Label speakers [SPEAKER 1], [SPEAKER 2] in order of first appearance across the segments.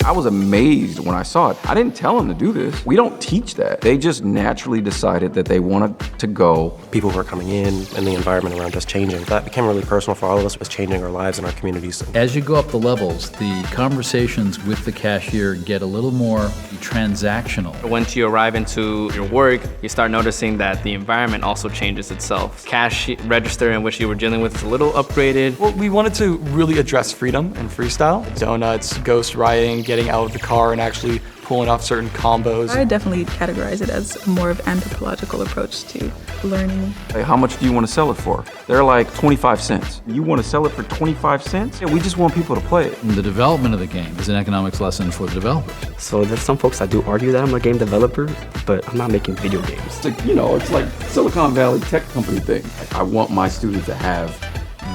[SPEAKER 1] I was amazed when I saw it. I didn't tell them to do this. We don't teach that. They just naturally decided that they wanted to go.
[SPEAKER 2] People were coming in and the environment around us changing. That became really personal for all of us. It was changing our lives and our communities.
[SPEAKER 3] As you go up the levels, the conversations with the cashier get a little more transactional.
[SPEAKER 4] Once you arrive into your work, you start noticing that the environment also changes itself. Cash register in which you were dealing with is a little upgraded.
[SPEAKER 5] Well, we wanted to really address freedom and freestyle. Donuts, ghost riding, getting out of the car and actually pulling off certain combos.
[SPEAKER 6] I definitely categorize it as more of anthropological approach to learning.
[SPEAKER 1] Hey, how much do you want to sell it for? They're like 25 cents. You want to sell it for 25 cents? Yeah, we just want people to play it.
[SPEAKER 3] The development of the game is an economics lesson for the developers.
[SPEAKER 7] So there's some folks that do argue that I'm a game developer, but I'm not making video games.
[SPEAKER 1] It's like, it's like Silicon Valley tech company thing. I want my students to have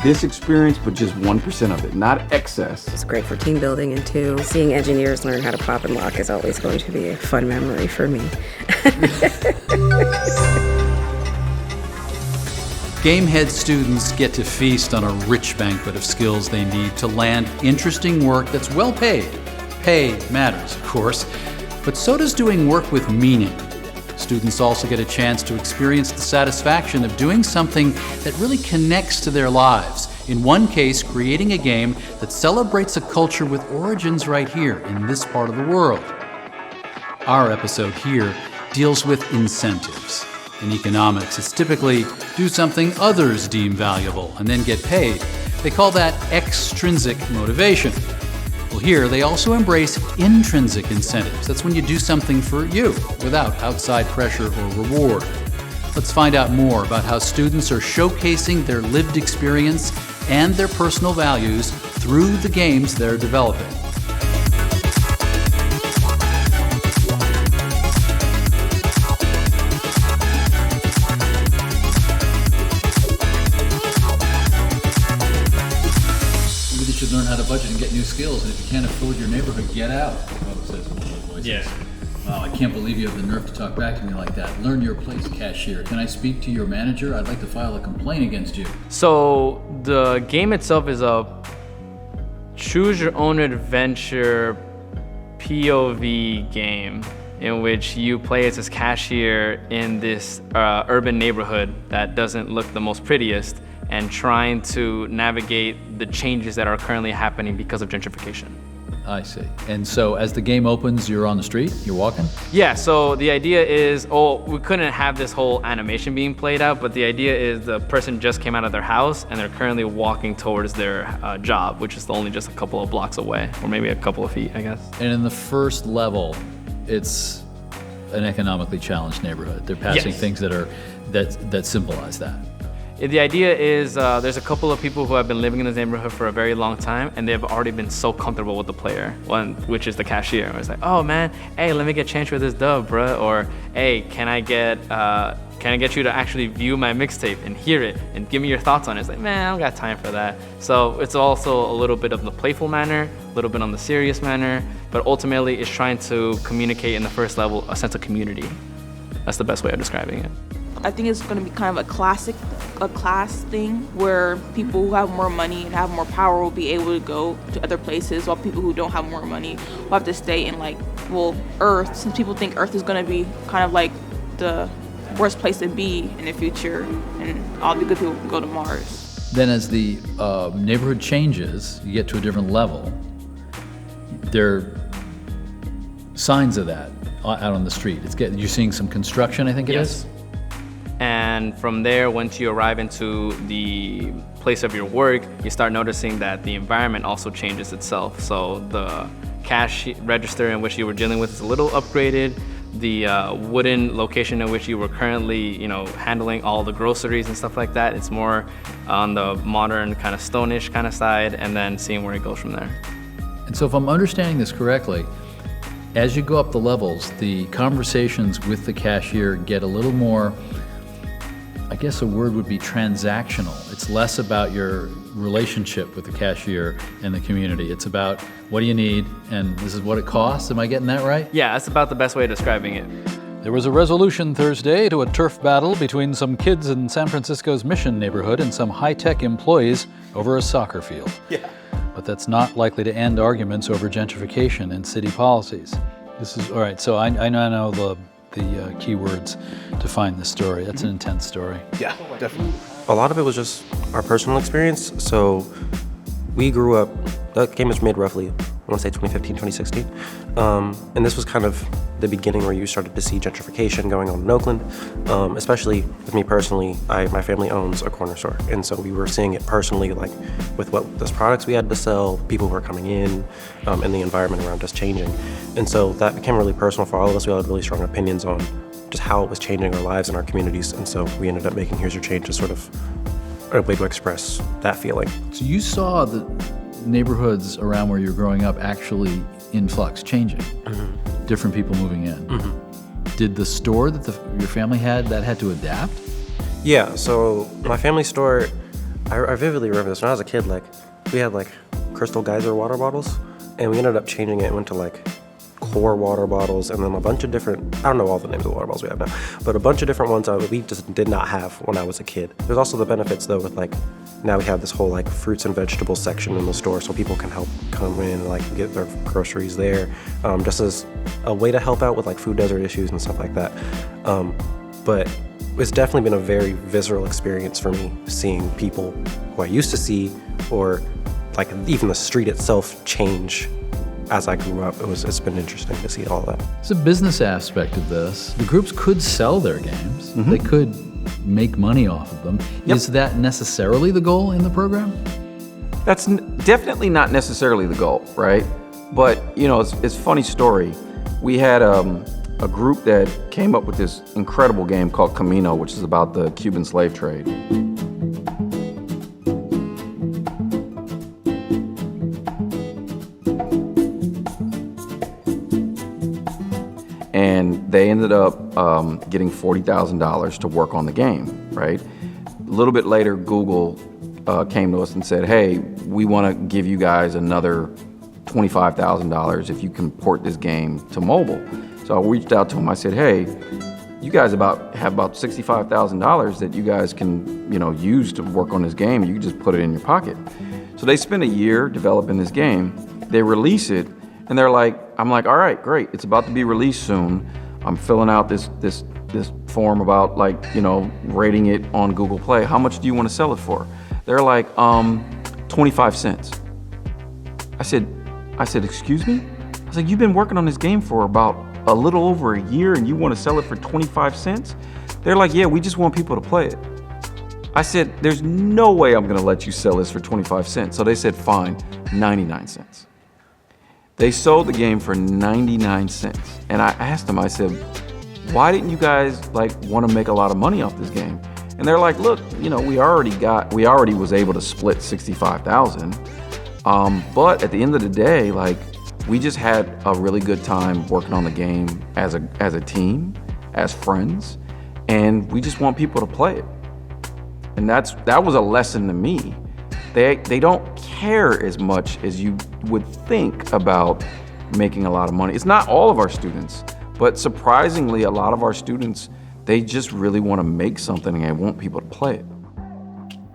[SPEAKER 1] this experience, but just 1% of it, not excess.
[SPEAKER 8] It's great for team building, and too, seeing engineers learn how to pop and lock is always going to be a fun memory for me.
[SPEAKER 3] Gamehead students get to feast on a rich banquet of skills they need to land interesting work that's well paid. Pay matters, of course, but so does doing work with meaning. Students also get a chance to experience the satisfaction of doing something that really connects to their lives. In one case, creating a game that celebrates a culture with origins right here in this part of the world. Our episode here deals with incentives. In economics, it's typically do something others deem valuable and then get paid. They call that extrinsic motivation. Well, here they also embrace intrinsic incentives. That's when you do something for you without outside pressure or reward. Let's find out more about how students are showcasing their lived experience and their personal values through the games they're developing. Learn how to budget and get new skills, and if you can't afford your neighborhood, get out. Yeah. Wow, I can't believe you have the nerve to talk back to me like that. Learn your place, cashier. Can I speak to your manager? I'd like to file a complaint against you.
[SPEAKER 4] So the game itself is a choose your own adventure POV game in which you play as this cashier in this urban neighborhood that doesn't look the most prettiest, and trying to navigate the changes that are currently happening because of gentrification.
[SPEAKER 3] I see. And so as the game opens, you're on the street, you're walking?
[SPEAKER 4] Yeah, so the idea is, we couldn't have this whole animation being played out, but the idea is the person just came out of their house and they're currently walking towards their job, which is only just a couple of blocks away, or maybe a couple of feet, I guess.
[SPEAKER 3] And in the first level, it's an economically challenged neighborhood. They're passing things that symbolize that.
[SPEAKER 4] The idea is there's a couple of people who have been living in this neighborhood for a very long time, and they've already been so comfortable with the player, which is the cashier. It's like, oh man, hey, let me get change for this dub, bruh, or hey, can I get you to actually view my mixtape and hear it and give me your thoughts on it? It's like, man, I don't got time for that. So it's also a little bit of the playful manner, a little bit on the serious manner, but ultimately it's trying to communicate in the first level a sense of community. That's the best way of describing it.
[SPEAKER 9] I think it's going to be kind of a class thing where people who have more money and have more power will be able to go to other places, while people who don't have more money will have to stay in Earth, since people think Earth is going to be kind of like the worst place to be in the future, and all the good people can go to Mars.
[SPEAKER 3] Then as the neighborhood changes, you get to a different level, there are signs of that out on the street. You're seeing some construction, I think it is?
[SPEAKER 4] And from there, once you arrive into the place of your work, you start noticing that the environment also changes itself. So the cash register in which you were dealing with is a little upgraded. The wooden location in which you were currently, handling all the groceries and stuff like that, it's more on the modern kind of stone-ish kind of side, and then seeing where it goes from there.
[SPEAKER 3] And so if I'm understanding this correctly, as you go up the levels, the conversations with the cashier get a little more, I guess a word would be transactional. It's less about your relationship with the cashier and the community. It's about what do you need, and this is what it costs. Am I getting that right?
[SPEAKER 4] Yeah, that's about the best way of describing it.
[SPEAKER 3] There was a resolution Thursday to a turf battle between some kids in San Francisco's Mission neighborhood and some high-tech employees over a soccer field.
[SPEAKER 5] Yeah.
[SPEAKER 3] but that's not likely to end arguments over gentrification and city policies. This is, all right, so I know the keywords to find this story. That's an intense story.
[SPEAKER 5] Yeah, definitely.
[SPEAKER 2] A lot of it was just our personal experience. So we grew up, that game was made roughly, I want to say 2015, 2016. And this was kind of the beginning where you started to see gentrification going on in Oakland. Especially with me personally, my family owns a corner store. And so we were seeing it personally, like with what those products we had to sell, people who were coming in, and the environment around us changing. And so that became really personal for all of us. We all had really strong opinions on just how it was changing our lives and our communities. And so we ended up making Here's Your Change as sort of a way to express that feeling.
[SPEAKER 3] So you saw the neighborhoods around where you're growing up actually in flux, changing. Mm-hmm. Different people moving in. Mm-hmm. Did the store that your family had to adapt?
[SPEAKER 2] Yeah, so my family store, I vividly remember this. When I was a kid, like, we had like Crystal Geyser water bottles, and we ended up changing it, went to like core water bottles, and then a bunch of different, I don't know all the names of the water bottles we have now, but a bunch of different ones we just did not have when I was a kid. There's also the benefits though with like, now we have this whole like fruits and vegetables section in the store, so people can help come in and like get their groceries there, just as a way to help out with like food desert issues and stuff like that. But it's definitely been a very visceral experience for me, seeing people who I used to see, or like even the street itself change as I grew up. It's been interesting to see all that.
[SPEAKER 3] There's a business aspect of this. The groups could sell their games. Mm-hmm. They could make money off of them. Yep. Is that necessarily the goal in the program?
[SPEAKER 1] That's definitely not necessarily the goal, right? But, you know, it's a funny story. We had a group that came up with this incredible game called Camino, which is about the Cuban slave trade. And they ended up getting $40,000 to work on the game, right? A little bit later, Google came to us and said, hey, we want to give you guys another $25,000 if you can port this game to mobile. So I reached out to them. I said, hey, you guys have about $65,000 that you guys can, use to work on this game. You can just put it in your pocket. So they spent a year developing this game. They release it, and I'm like, all right, great. It's about to be released soon. I'm filling out this form about rating it on Google Play. How much do you want to sell it for? They're like, 25 cents. I said, excuse me? I was like, you've been working on this game for about a little over a year and you want to sell it for 25 cents? They're like, yeah, we just want people to play it. I said, there's no way I'm gonna let you sell this for 25 cents. So they said, fine, 99 cents. They sold the game for 99 cents. And I asked them, I said, why didn't you guys want to make a lot of money off this game? And they're like, look, we already was able to split 65,000. But at the end of the day, we just had a really good time working on the game as a team, as friends, and we just want people to play it. And that was a lesson to me. They don't care as much as you would think about making a lot of money. It's not all of our students, but surprisingly, a lot of our students, they just really want to make something and they want people to play it.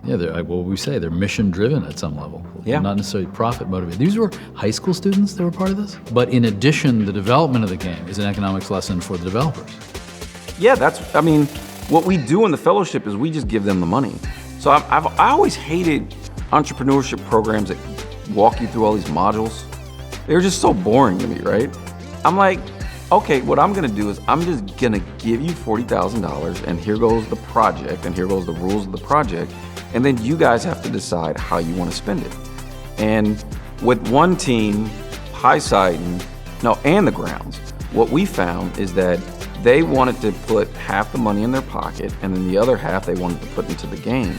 [SPEAKER 3] Yeah, they're mission driven at some level.
[SPEAKER 1] Yeah.
[SPEAKER 3] Not necessarily profit motivated. These were high school students that were part of this? But in addition, the development of the game is an economics lesson for the developers.
[SPEAKER 1] Yeah, what we do in the fellowship is we just give them the money. So I always hated entrepreneurship programs that walk you through all these modules. They were just so boring to me, right? I'm like, okay, what I'm gonna do is I'm just gonna give you $40,000 and here goes the project and here goes the rules of the project. And then you guys have to decide how you want to spend it. And with one team, and the Grounds, what we found is that they wanted to put half the money in their pocket and then the other half they wanted to put into the game.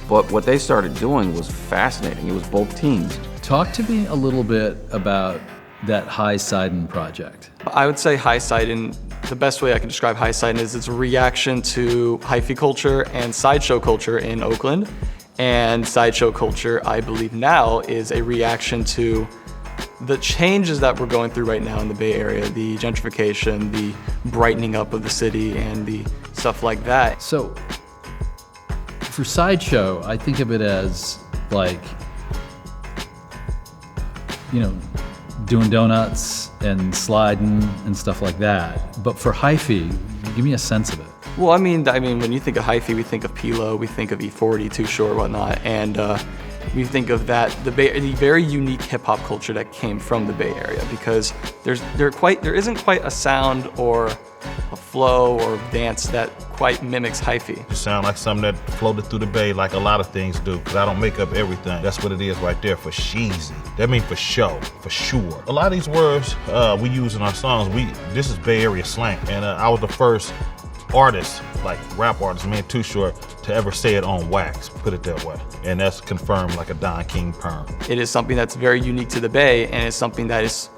[SPEAKER 1] But what they started doing was fascinating. It was both teams.
[SPEAKER 3] Talk to me a little bit about that High Sidon project.
[SPEAKER 5] I would say High Sidon, the best way I can describe High Sidon is it's a reaction to hyphy culture and sideshow culture in Oakland. And sideshow culture, I believe now, is a reaction to the changes that we're going through right now in the Bay Area, the gentrification, the brightening up of the city, and the stuff like that.
[SPEAKER 3] So, for Sideshow, I think of it as doing donuts and sliding and stuff like that. But for hyphy, give me a sense of it.
[SPEAKER 5] Well, I mean, when you think of hyphy, we think of Pilo, we think of E40, Too Short, whatnot, and we think of that the very unique hip hop culture that came from the Bay Area, because there isn't quite a sound or a flow or dance that quite mimics hyphy.
[SPEAKER 10] It sounds like something that floated through the Bay, like a lot of things do, because I don't make up everything. That's what it is right there, for sheezy. That means for show, for sure. A lot of these words we use in our songs, this is Bay Area slang, and I was the first artist, like rap artist, me and Too Short, to ever say it on wax, put it that way. And that's confirmed like a Don King perm.
[SPEAKER 5] It is something that's very unique to the Bay, and it's something that is,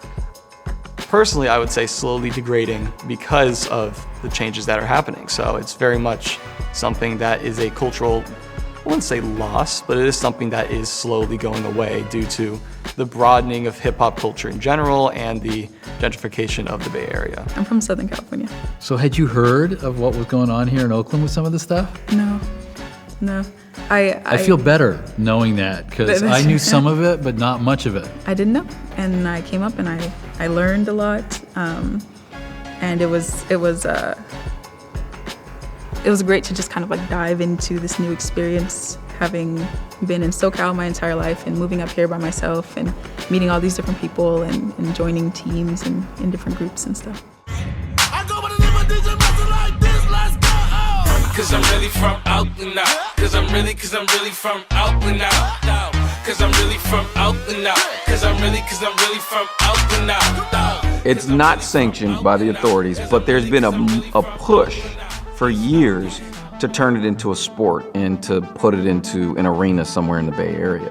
[SPEAKER 5] personally, I would say, slowly degrading because of the changes that are happening. So it's very much something that is a cultural, I wouldn't say loss, but it is something that is slowly going away due to the broadening of hip hop culture in general and the gentrification of the Bay Area.
[SPEAKER 6] I'm from Southern California.
[SPEAKER 3] So had you heard of what was going on here in Oakland with some of this stuff?
[SPEAKER 6] No.
[SPEAKER 3] I feel better knowing that, because I knew some of it, but not much of it.
[SPEAKER 6] I didn't know, and I came up and I learned a lot, and it was great to just kind of like dive into this new experience, having been in SoCal my entire life and moving up here by myself and meeting all these different people and joining teams and in different groups and stuff.
[SPEAKER 11] Cause I'm really from Oakland now. Cause I'm really from Oakland now. Cause I'm really from Oakland now. Cause I'm really from Oakland now.
[SPEAKER 1] It's not sanctioned by the authorities, but there's been a push for years to turn it into a sport and to put it into an arena somewhere in the Bay Area.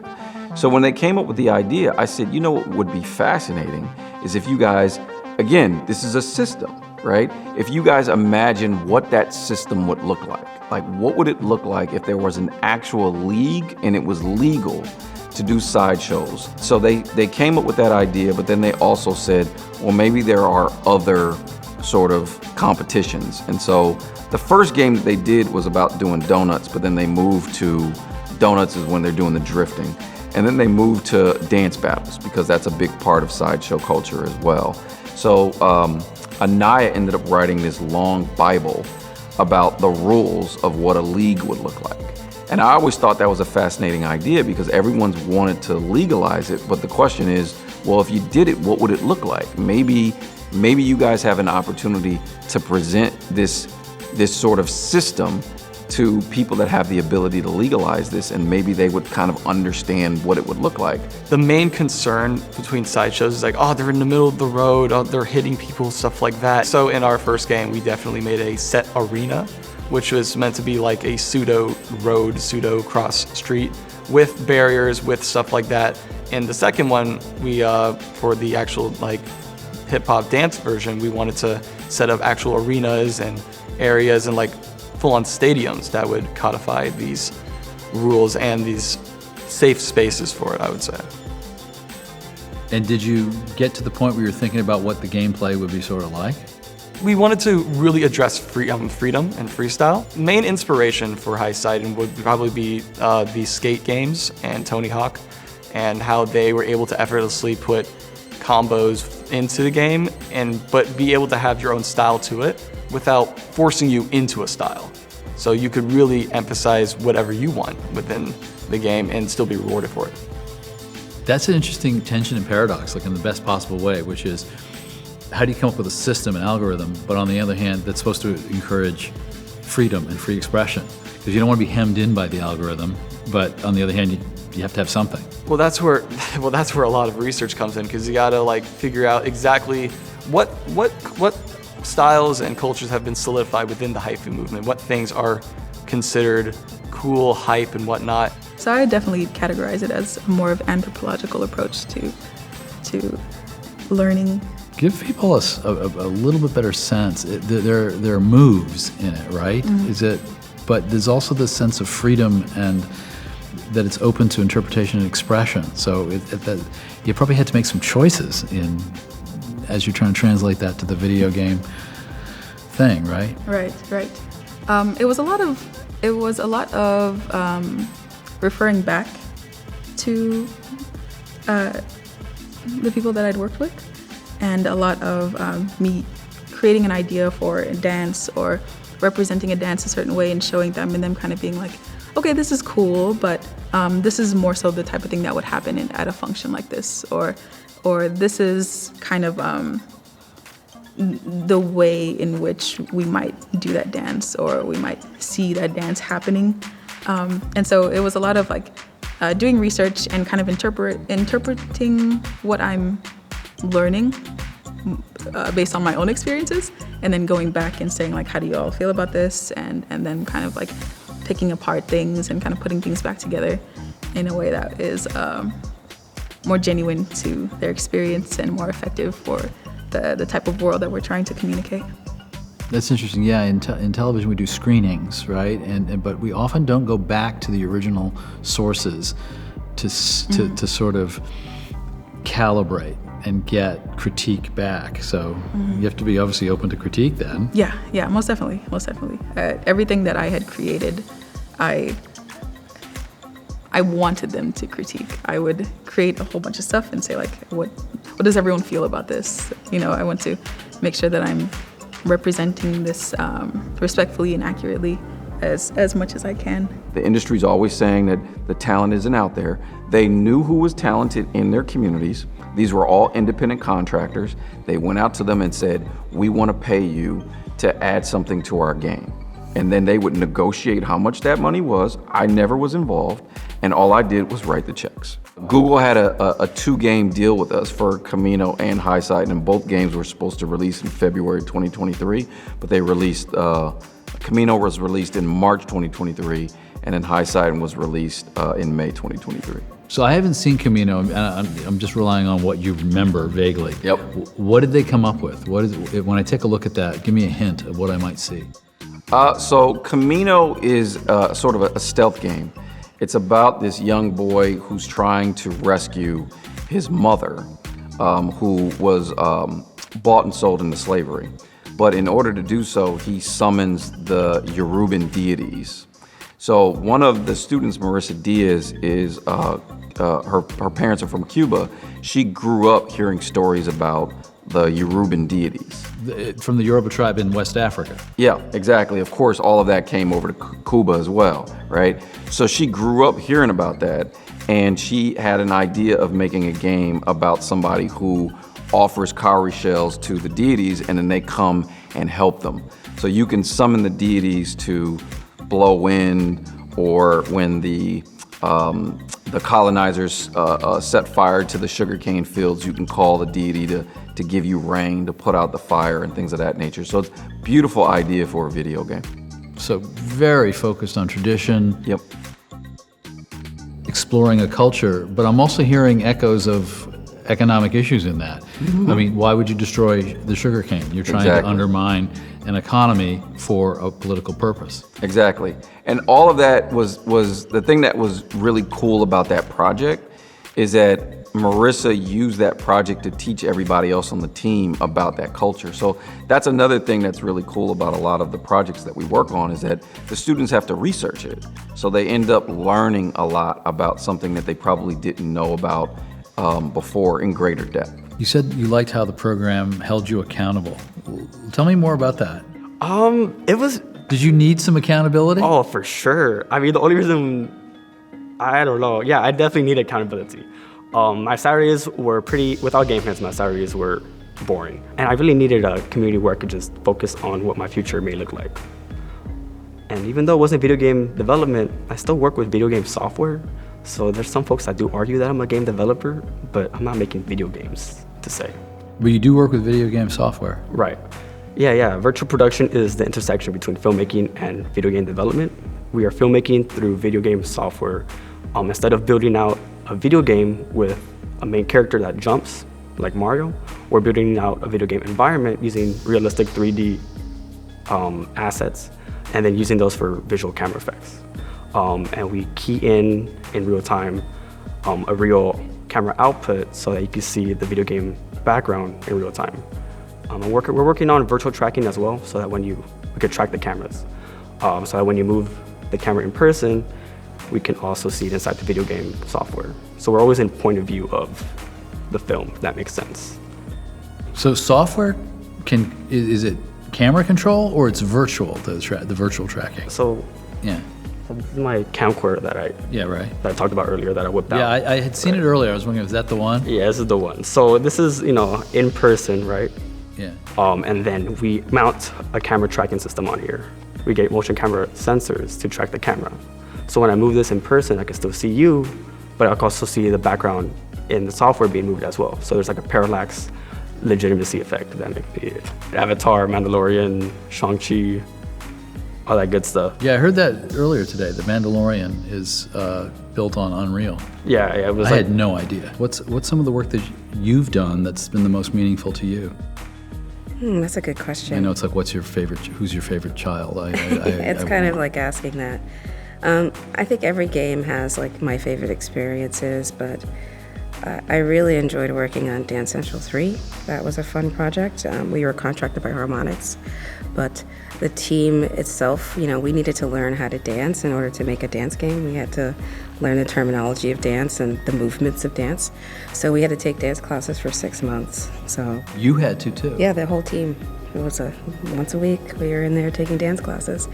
[SPEAKER 1] So when they came up with the idea, I said, what would be fascinating is if you guys, again, this is a system, right? If you guys imagine what that system would look like what would it look like if there was an actual league and it was legal to do sideshows? So they came up with that idea, but then they also said, well, maybe there are other sort of competitions. And so the first game that they did was about doing donuts, but then they moved to donuts is when they're doing the drifting. And then they moved to dance battles, because that's a big part of sideshow culture as well. So Anaya ended up writing this long Bible about the rules of what a league would look like. And I always thought that was a fascinating idea, because everyone's wanted to legalize it. But the question is, well, if you did it, what would it look like? Maybe you guys have an opportunity to present this sort of system to people that have the ability to legalize this, and maybe they would kind of understand what it would look like.
[SPEAKER 5] The main concern between sideshows is like, they're in the middle of the road, they're hitting people, stuff like that. So in our first game, we definitely made a set arena, which was meant to be like a pseudo road, pseudo cross street with barriers, with stuff like that. And the second one, we for the actual like hip hop dance version, we wanted to set up actual arenas and areas and like full-on stadiums that would codify these rules and these safe spaces for it, I would say.
[SPEAKER 3] And did you get to the point where you're thinking about what the gameplay would be sort of like?
[SPEAKER 5] We wanted to really address freedom and freestyle. Main inspiration for High Side would probably be the skate games and Tony Hawk, and how they were able to effortlessly put combos into the game but be able to have your own style to it without forcing you into a style. So you could really emphasize whatever you want within the game and still be rewarded for it.
[SPEAKER 3] That's an interesting tension and paradox, like in the best possible way, which is, how do you come up with a system, an algorithm, but on the other hand, that's supposed to encourage freedom and free expression? Because you don't want to be hemmed in by the algorithm, but on the other hand, you have to have something.
[SPEAKER 5] Well, that's where a lot of research comes in, because you gotta like figure out exactly what styles and cultures have been solidified within the hyphy movement. What things are considered cool, hype, and whatnot.
[SPEAKER 6] So I definitely categorize it as more of anthropological approach to learning.
[SPEAKER 3] Give people a little bit better sense. There are moves in it, right? Mm-hmm. But there's also this sense of freedom and that it's open to interpretation and expression. So you probably had to make some choices as you're trying to translate that to the video game thing, right?
[SPEAKER 6] Right. It was a lot of referring back to the people that I'd worked with, and a lot of me creating an idea for a dance or representing a dance a certain way and showing them, and them kind of being like, okay, this is cool, but this is more so the type of thing that would happen at a function like this, or this is kind of the way in which we might do that dance, or we might see that dance happening. And so it was a lot of like doing research and kind of interpreting what I'm learning based on my own experiences, and then going back and saying like, how do you all feel about this? And then kind of like picking apart things and kind of putting things back together in a way that is more genuine to their experience and more effective for the type of world that we're trying to communicate.
[SPEAKER 3] That's interesting. Yeah, in television we do screenings, right? But we often don't go back to the original sources to sort of calibrate and get critique back. So you have to be obviously open to critique then.
[SPEAKER 6] Yeah, most definitely. Everything that I had created, I wanted them to critique. I would create a whole bunch of stuff and say like, what does everyone feel about this? You know, I want to make sure that I'm representing this respectfully and accurately as much as I can.
[SPEAKER 1] The industry's always saying that the talent isn't out there. They knew who was talented in their communities. These were all independent contractors. They went out to them and said, we want to pay you to add something to our game. And then they would negotiate how much that money was. I never was involved, and all I did was write the checks. Google had a 2-game deal with us for Camino and Highside, and both games were supposed to release in February 2023, but they released, Camino was released in March 2023, and then Highside was released in May 2023.
[SPEAKER 3] So I haven't seen Camino. I'm just relying on what you remember vaguely.
[SPEAKER 1] Yep.
[SPEAKER 3] What did they come up with? When I take a look at that, give me a hint of what I might see.
[SPEAKER 1] So Camino is sort of a stealth game. It's about this young boy who's trying to rescue his mother, who was bought and sold into slavery. But in order to do so, he summons the Yoruban deities. So one of the students, Marissa Diaz, is her parents are from Cuba. She grew up hearing stories about the Yoruban deities.
[SPEAKER 3] From the Yoruba tribe in West Africa.
[SPEAKER 1] Yeah, exactly. Of course, all of that came over to Cuba as well, right? So she grew up hearing about that, and she had an idea of making a game about somebody who offers cowrie shells to the deities, and then they come and help them. So you can summon the deities to blow wind, or when the colonizers set fire to the sugarcane fields, you can call the deity to give you rain, to put out the fire and things of that nature. So it's a beautiful idea for a video game.
[SPEAKER 3] So very focused on tradition.
[SPEAKER 1] Yep.
[SPEAKER 3] Exploring a culture, but I'm also hearing echoes of economic issues in that. I mean, why would you destroy the sugarcane? You're trying to undermine an economy for a political purpose.
[SPEAKER 1] Exactly. And all of that was the thing that was really cool about that project is that Marissa used that project to teach everybody else on the team about that culture. So that's another thing that's really cool about a lot of the projects that we work on, is that the students have to research it. So they end up learning a lot about something that they probably didn't know about before in greater depth.
[SPEAKER 3] You said you liked how the program held you accountable. Tell me more about that.
[SPEAKER 7] It was...
[SPEAKER 3] Did you need some accountability?
[SPEAKER 7] Oh, for sure. I mean, the only reason... I don't know. Yeah, I definitely need accountability. My Saturdays were pretty... Without game plans, my Saturdays were boring. And I really needed a community where I could just focus on what my future may look like. And even though it wasn't video game development, I still work with video game software. So there's some folks that do argue that I'm a game developer, but I'm not making video games, to say.
[SPEAKER 3] But you do work with video game software.
[SPEAKER 7] Right. Yeah. Virtual production is the intersection between filmmaking and video game development. We are filmmaking through video game software. Instead of building out a video game with a main character that jumps, like Mario, we're building out a video game environment using realistic 3D assets, and then using those for visual camera effects. And we key in real time a real camera output so that you can see the video game background in real time. And we're working on virtual tracking as well, so that we could track the cameras. So that when you move the camera in person, we can also see it inside the video game software. So we're always in point of view of the film, if that makes sense.
[SPEAKER 3] So software is it camera control or it's virtual, the virtual tracking?
[SPEAKER 7] So
[SPEAKER 3] Yeah.
[SPEAKER 7] this is my camcorder that I talked about earlier that I whipped out.
[SPEAKER 3] Yeah, I had seen it earlier. I was wondering, is that the one?
[SPEAKER 7] Yeah, this is the one. So this is, in person, right?
[SPEAKER 3] Yeah.
[SPEAKER 7] And then we mount a camera tracking system on here. We get motion camera sensors to track the camera. So when I move this in person, I can still see you, but I can also see the background in the software being moved as well. So there's like a parallax legitimacy effect that makes the Avatar, Mandalorian, Shang-Chi, all that good stuff.
[SPEAKER 3] Yeah, I heard that earlier today. The Mandalorian is built on Unreal.
[SPEAKER 7] Yeah, it was.
[SPEAKER 3] I had no idea. What's some of the work that you've done that's been the most meaningful to you?
[SPEAKER 8] That's a good question.
[SPEAKER 3] I know it's like, who's your favorite child?
[SPEAKER 8] It's kind of like asking that. I think every game has like my favorite experiences, but I really enjoyed working on Dance Central 3. That was a fun project. We were contracted by Harmonix, but the team itself, we needed to learn how to dance in order to make a dance game. We had to learn the terminology of dance and the movements of dance. So we had to take dance classes for 6 months. So
[SPEAKER 3] you had to too.
[SPEAKER 8] Yeah, the whole team. It was once a week we were in there taking dance classes.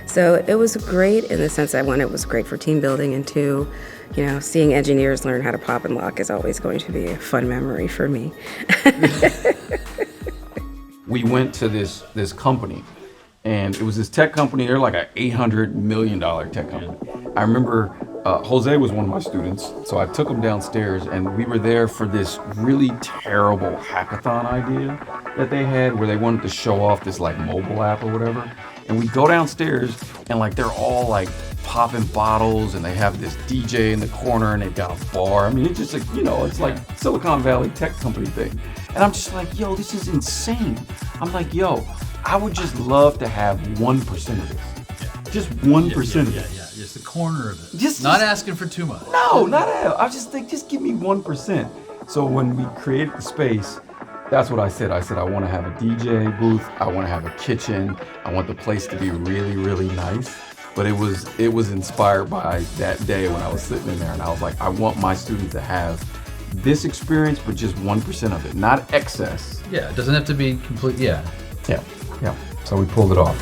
[SPEAKER 8] So it was great in the sense that one, it was great for team building, and two, seeing engineers learn how to pop and lock is always going to be a fun memory for me.
[SPEAKER 1] We went to this company, and it was this tech company. They're like an $800 million tech company. I remember Jose was one of my students, so I took him downstairs, and we were there for this really terrible hackathon idea that they had, where they wanted to show off this like mobile app or whatever. And we go downstairs, and like they're all like popping bottles, and they have this DJ in the corner, and they've got a bar. I mean, it's just like, it's like Silicon Valley tech company thing. And I'm just like, yo, this is insane. I'm like, yo, I would just love to have 1% of this. Just 1% of it.
[SPEAKER 3] Yeah, just the corner of it.
[SPEAKER 1] Just
[SPEAKER 3] not asking for too much.
[SPEAKER 1] No, not at all. I was just think, just give me 1%. So when we created the space, that's what I said. I said, I want to have a DJ booth. I want to have a kitchen. I want the place to be really, really nice. But it was inspired by that day when I was sitting in there, and I was like, I want my students to have this experience, but just 1% of it, not excess.
[SPEAKER 3] Yeah, it doesn't have to be complete. Yeah.
[SPEAKER 1] Yeah. So we pulled it off.